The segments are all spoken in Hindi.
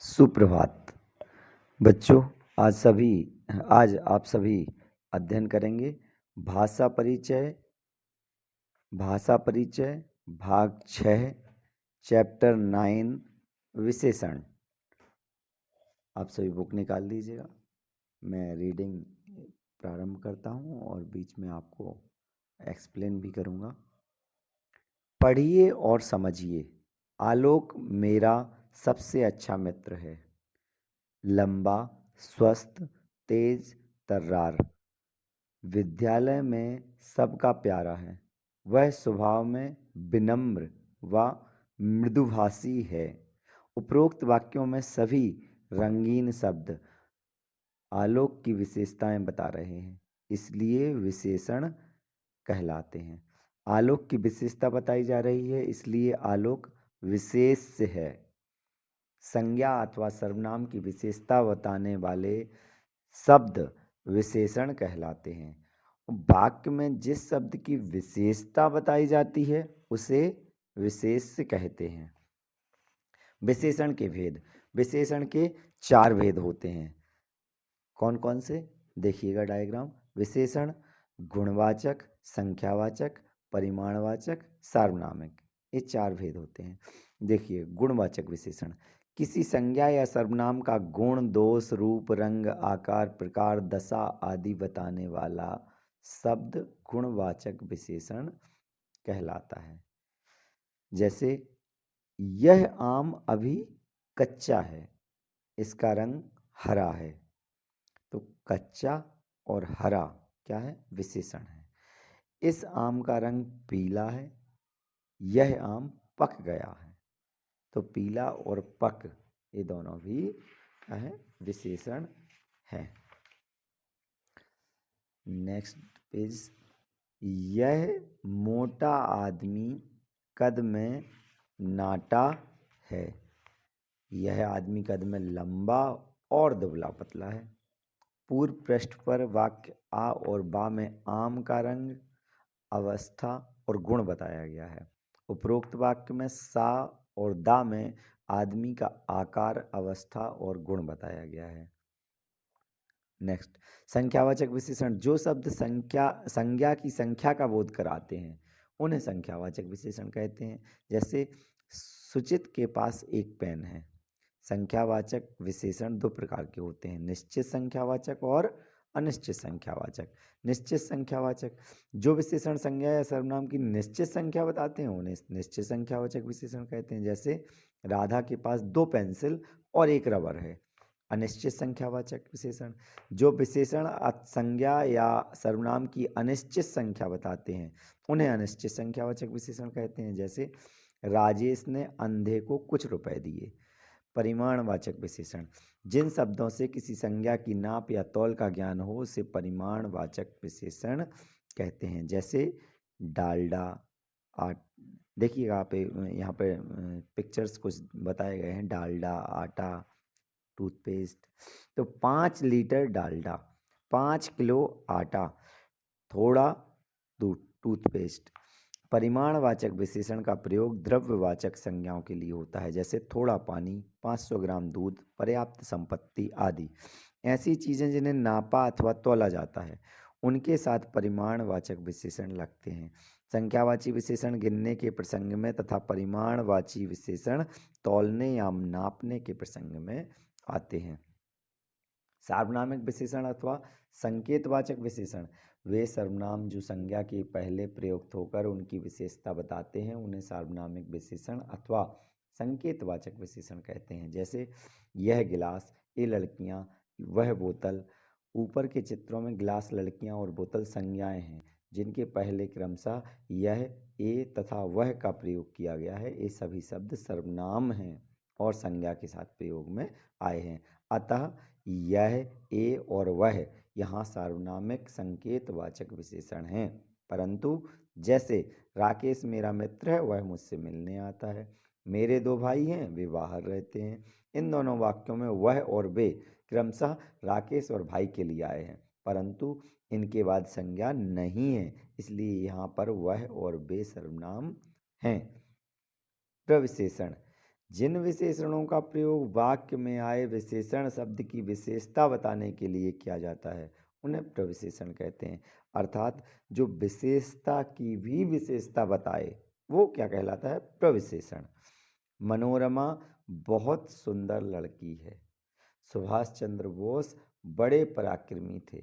सुप्रभात बच्चों। आज आप सभी अध्ययन करेंगे भाषा परिचय भाग 6 चैप्टर 9 विशेषण। आप सभी बुक निकाल लीजिएगा। मैं रीडिंग प्रारंभ करता हूँ और बीच में आपको एक्सप्लेन भी करूँगा। पढ़िए और समझिए। आलोक मेरा सबसे अच्छा मित्र है। लंबा, स्वस्थ, तेज, तर्रार, विद्यालय में सबका प्यारा है। वह स्वभाव में विनम्र व मृदुभाषी है। उपरोक्त वाक्यों में सभी रंगीन शब्द आलोक की विशेषताएं बता रहे हैं, इसलिए विशेषण कहलाते हैं। आलोक की विशेषता बताई जा रही है, इसलिए आलोक विशेष है। संज्ञा अथवा सर्वनाम की विशेषता बताने वाले शब्द विशेषण कहलाते हैं। वाक्य में जिस शब्द की विशेषता बताई जाती है उसे विशेष्य कहते हैं। विशेषण के भेद। विशेषण के 4 भेद होते हैं। कौन कौन से? देखिएगा डायग्राम। विशेषण गुणवाचक, संख्यावाचक, परिमाणवाचक, सार्वनामिक, ये 4 भेद होते हैं। देखिए, गुणवाचक विशेषण किसी संज्ञा या सर्वनाम का गुण, दोष, रूप, रंग, आकार, प्रकार, दशा आदि बताने वाला शब्द गुणवाचक विशेषण कहलाता है। जैसे यह आम अभी कच्चा है, इसका रंग हरा है। तो कच्चा और हरा क्या है? विशेषण है। इस आम का रंग पीला है, यह आम पक गया है। तो पीला और पक ये दोनों भी क्या है? विशेषण है। Next page. यह मोटा आदमी कद में नाटा है। यह आदमी कद में लंबा और दुबला पतला है। पूर्व पृष्ठ पर वाक्य आ और बा में आम का रंग, अवस्था और गुण बताया गया है। उपरोक्त वाक्य में सा और दा में आदमी का आकार, अवस्था और गुण बताया गया है। नेक्स्ट, संख्यावाचक विशेषण जो शब्द संज्ञा की संख्या का बोध कराते हैं उन्हें संख्यावाचक विशेषण कहते हैं। जैसे सुचित के पास एक पेन है। संख्यावाचक विशेषण 2 प्रकार के होते हैं, निश्चित संख्यावाचक और अनिश्चित संख्यावाचक। निश्चित संख्यावाचक जो विशेषण संज्ञा या सर्वनाम की निश्चित संख्या बताते हैं उन्हें निश्चित संख्यावाचक विशेषण कहते हैं। जैसे राधा के पास 2 पेंसिल और 1 रबर है। अनिश्चित संख्यावाचक विशेषण जो विशेषण संज्ञा या सर्वनाम की अनिश्चित संख्या बताते हैं उन्हें अनिश्चित संख्यावाचक विशेषण कहते हैं। जैसे राजेश ने अंधे को कुछ रुपए दिए। परिमाणवाचक विशेषण जिन शब्दों से किसी संज्ञा की नाप या तौल का ज्ञान हो उसे परिमाणवाचक विशेषण कहते हैं। जैसे डालडा, देखिएगा आप यहाँ पे पिक्चर्स कुछ बताए गए हैं। डालडा, आटा, टूथपेस्ट। तो 5 लीटर डालडा, 5 किलो आटा, थोड़ा टूथपेस्ट। परिमाणवाचक विशेषण का प्रयोग द्रव्यवाचक संज्ञाओं के लिए होता है। जैसे थोड़ा पानी, 500 ग्राम दूध, पर्याप्त संपत्ति आदि। ऐसी चीज़ें जिन्हें नापा अथवा तौला जाता है उनके साथ परिमाणवाचक विशेषण लगते हैं। संख्यावाची विशेषण गिनने के प्रसंग में तथा परिमाणवाची विशेषण तौलने या नापने के प्रसंग में आते हैं। सार्वनामिक विशेषण अथवा संकेतवाचक विशेषण वे सर्वनाम जो संज्ञा के पहले प्रयुक्त होकर उनकी विशेषता बताते हैं उन्हें सार्वनामिक विशेषण अथवा संकेतवाचक विशेषण कहते हैं। जैसे यह गिलास, ये लड़कियां, वह बोतल। ऊपर के चित्रों में गिलास, लड़कियां और बोतल संज्ञाएं हैं जिनके पहले क्रमशः यह, ए तथा वह का प्रयोग किया गया है। ये सभी शब्द सर्वनाम हैं और संज्ञा के साथ प्रयोग में आए हैं। अतः यह, ए और वह यहाँ सार्वनामिक संकेतवाचक विशेषण हैं। परंतु जैसे राकेश मेरा मित्र है, वह मुझसे मिलने आता है। मेरे 2 भाई हैं, वे बाहर रहते हैं। इन दोनों वाक्यों में वह और वे क्रमशः राकेश और भाई के लिए आए हैं, परंतु इनके बाद संज्ञा नहीं है, इसलिए यहाँ पर वह और वे सर्वनाम हैं। प्रविशेषण जिन विशेषणों का प्रयोग वाक्य में आए विशेषण शब्द की विशेषता बताने के लिए किया जाता है उन्हें प्रविशेषण कहते हैं। अर्थात जो विशेषता की भी विशेषता बताए वो क्या कहलाता है? प्रविशेषण। मनोरमा बहुत सुंदर लड़की है। सुभाष चंद्र बोस बड़े पराक्रमी थे।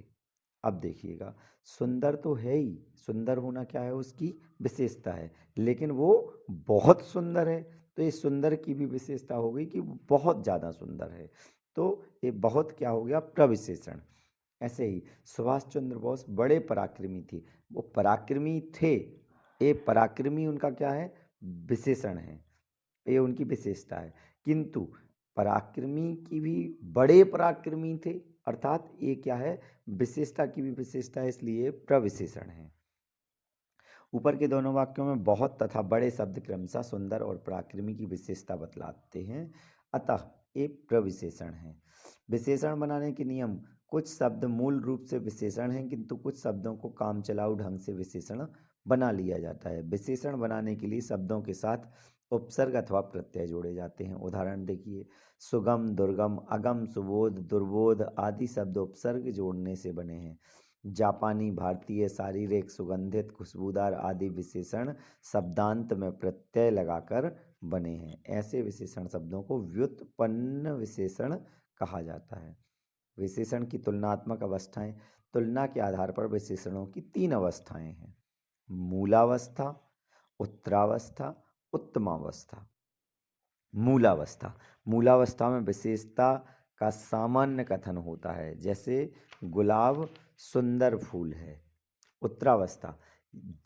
अब देखिएगा, सुंदर तो है ही, सुंदर होना क्या है? उसकी विशेषता है, लेकिन वो बहुत सुंदर है, तो ये सुंदर की भी विशेषता हो गई कि वो बहुत ज़्यादा सुंदर है, तो ये बहुत क्या हो गया? प्रविशेषण। ऐसे ही सुभाष चंद्र बोस बड़े पराक्रमी थे, वो पराक्रमी थे, ये पराक्रमी उनका क्या है? विशेषण है, ये उनकी विशेषता है। किंतु पराक्रमी की भी बड़े पराक्रमी थे, अर्थात ये क्या है? विशेषता की भी विशेषता है, इसलिए प्रविशेषण है। ऊपर के दोनों वाक्यों में बहुत तथा बड़े शब्द क्रमशः सुंदर और पराक्रमी की विशेषता बतलाते हैं, अतः ये प्रविशेषण है। विशेषण बनाने के नियम: कुछ शब्द मूल रूप से विशेषण हैं, किंतु कुछ शब्दों को कामचलाऊ ढंग से विशेषण बना लिया जाता है। विशेषण बनाने के लिए शब्दों के साथ उपसर्ग अथवा प्रत्यय जोड़े जाते हैं। उदाहरण देखिए, सुगम, दुर्गम, अगम, सुबोध, दुर्बोध आदि शब्द उपसर्ग जोड़ने से बने हैं। जापानी, भारतीय, शारीरिक, सुगंधित, खुशबूदार आदि विशेषण शब्दांत में प्रत्यय लगाकर बने हैं। ऐसे विशेषण शब्दों को व्युत्पन्न विशेषण कहा जाता है। विशेषण की तुलनात्मक अवस्थाएं: तुलना के आधार पर विशेषणों की 3 अवस्थाएं हैं: मूलावस्था, उत्तरावस्था, उत्तमावस्था। मूलावस्था: मूलावस्था में विशेषता का सामान्य कथन होता है, जैसे गुलाब सुंदर फूल है। उत्तरावस्था: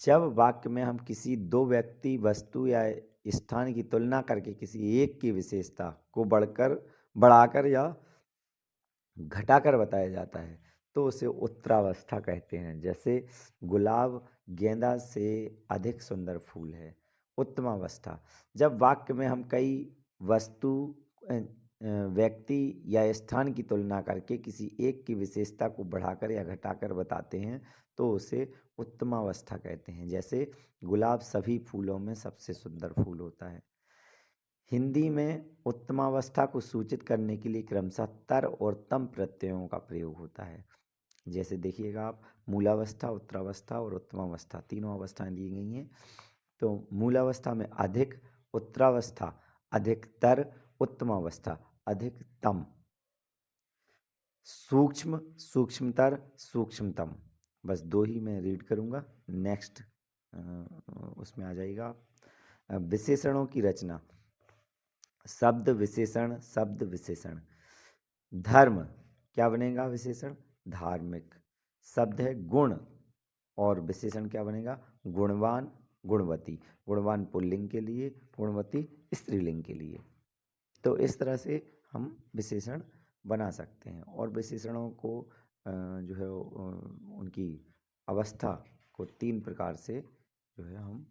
जब वाक्य में हम किसी दो व्यक्ति, वस्तु या स्थान की तुलना करके किसी एक की विशेषता को बढ़ाकर या घटाकर बताया जाता है तो उसे उत्तरावस्था कहते हैं। जैसे गुलाब गेंदा से अधिक सुंदर फूल है। उत्तमावस्था: जब वाक्य में हम कई वस्तु, व्यक्ति या स्थान की तुलना करके किसी एक की विशेषता को बढ़ाकर या घटाकर बताते हैं तो उसे उत्तमावस्था कहते हैं। जैसे गुलाब सभी फूलों में सबसे सुंदर फूल होता है। हिंदी में उत्तमावस्था को सूचित करने के लिए क्रमशः तर और तम प्रत्ययों का प्रयोग होता है। जैसे देखिएगा आप, मूलावस्था, उत्तरावस्था और उत्तमावस्था तीनों अवस्थाएं दी गई हैं। तो मूलावस्था में अधिक, उत्तरावस्था अधिकतर, उत्तमावस्था अधिकतम। सूक्ष्म, सूक्ष्मतर, सूक्ष्मतम। बस 2 ही मैं रीड करूँगा, नेक्स्ट उसमें आ जाएगा आप। विशेषणों की रचना: शब्द विशेषण, शब्द विशेषण। धर्म क्या बनेगा? विशेषण धार्मिक। शब्द है गुण और विशेषण क्या बनेगा? गुणवान, गुणवती। गुणवान पुल्लिंग के लिए, गुणवती स्त्रीलिंग के लिए। तो इस तरह से हम विशेषण बना सकते हैं और विशेषणों को जो है उनकी अवस्था को 3 प्रकार से जो है हम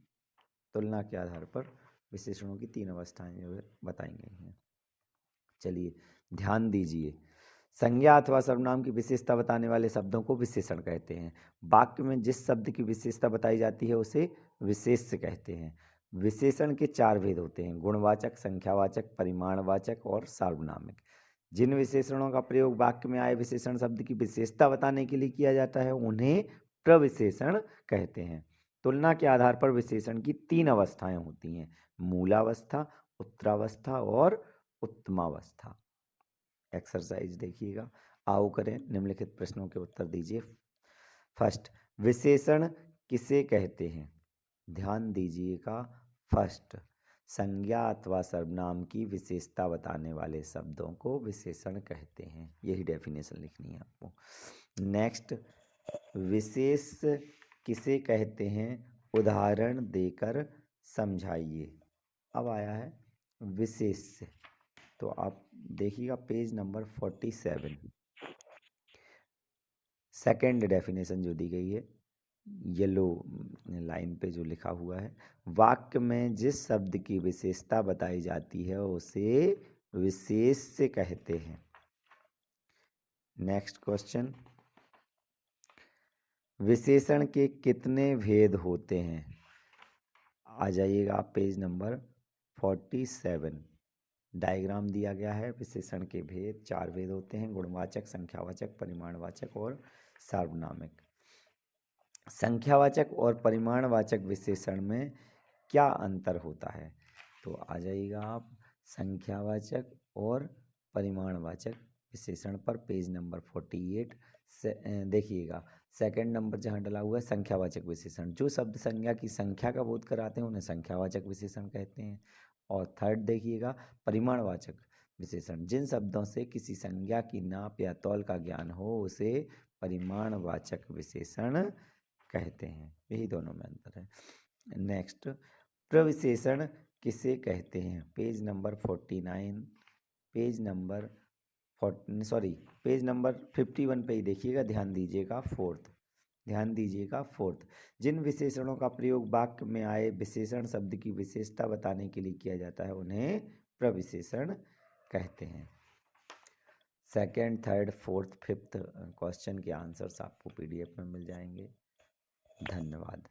तुलना के आधार पर विशेषणों की 3 अवस्थाएं जो है बताई गई हैं। चलिए ध्यान दीजिए, संज्ञा अथवा सर्वनाम की विशेषता बताने वाले शब्दों को विशेषण कहते हैं। वाक्य में जिस शब्द की विशेषता बताई जाती है उसे विशेष्य कहते हैं। विशेषण के 4 भेद होते हैं: गुणवाचक, संख्यावाचक, परिमाणवाचक और सार्वनामिक। जिन विशेषणों का प्रयोग वाक्य में आए विशेषण शब्द की विशेषता बताने के लिए किया जाता है उन्हें प्रविशेषण कहते हैं। तुलना के आधार पर विशेषण की 3 अवस्थाएं होती हैं: मूलावस्था, उत्तरावस्था और उत्तमावस्था। एक्सरसाइज देखिएगा, आओ करें, निम्नलिखित प्रश्नों के उत्तर दीजिए। फर्स्ट, विशेषण किसे कहते हैं? ध्यान दीजिएगा। फर्स्ट, संज्ञा अथवा सर्वनाम की विशेषता बताने वाले शब्दों को विशेषण कहते हैं, यही डेफिनेशन लिखनी है आपको। नेक्स्ट, विशेष किसे कहते हैं? उदाहरण देकर समझाइए। अब आया है विशेष, तो आप देखिएगा पेज नंबर 47, सेकेंड डेफिनेशन जो दी गई है येलो लाइन पे जो लिखा हुआ है, वाक्य में जिस शब्द की विशेषता बताई जाती है उसे विशेष्य कहते हैं। नेक्स्ट क्वेश्चन, विशेषण के कितने भेद होते हैं? आ जाइएगा आप पेज नंबर 47। डायग्राम दिया गया है। विशेषण के भेद, 4 भेद होते हैं, गुणवाचक, संख्यावाचक, परिमाणवाचक और सार्वनामिक। संख्यावाचक और परिमाणवाचक विशेषण में क्या अंतर होता है? तो आ जाइएगा आप संख्यावाचक और परिमाणवाचक विशेषण पर, पेज नंबर 48 से देखिएगा। सेकंड नंबर जहाँ डला हुआ है संख्यावाचक विशेषण, जो शब्द संज्ञा की संख्या का बोध कराते हैं उन्हें संख्यावाचक विशेषण कहते हैं। और थर्ड देखिएगा परिमाणवाचक विशेषण, जिन शब्दों से किसी संज्ञा की नाप या तौल का ज्ञान हो उसे परिमाणवाचक विशेषण कहते हैं। यही दोनों में अंतर है। नेक्स्ट, प्रविशेषण किसे कहते हैं? पेज नंबर 49, पेज नंबर 51 पे ही देखिएगा, ध्यान दीजिएगा। फोर्थ, जिन विशेषणों का प्रयोग वाक्य में आए विशेषण शब्द की विशेषता बताने के लिए किया जाता है उन्हें प्रविशेषण कहते हैं। Second, third, fourth, fifth question के आंसर्स आपको PDF में मिल जाएंगे। धन्यवाद।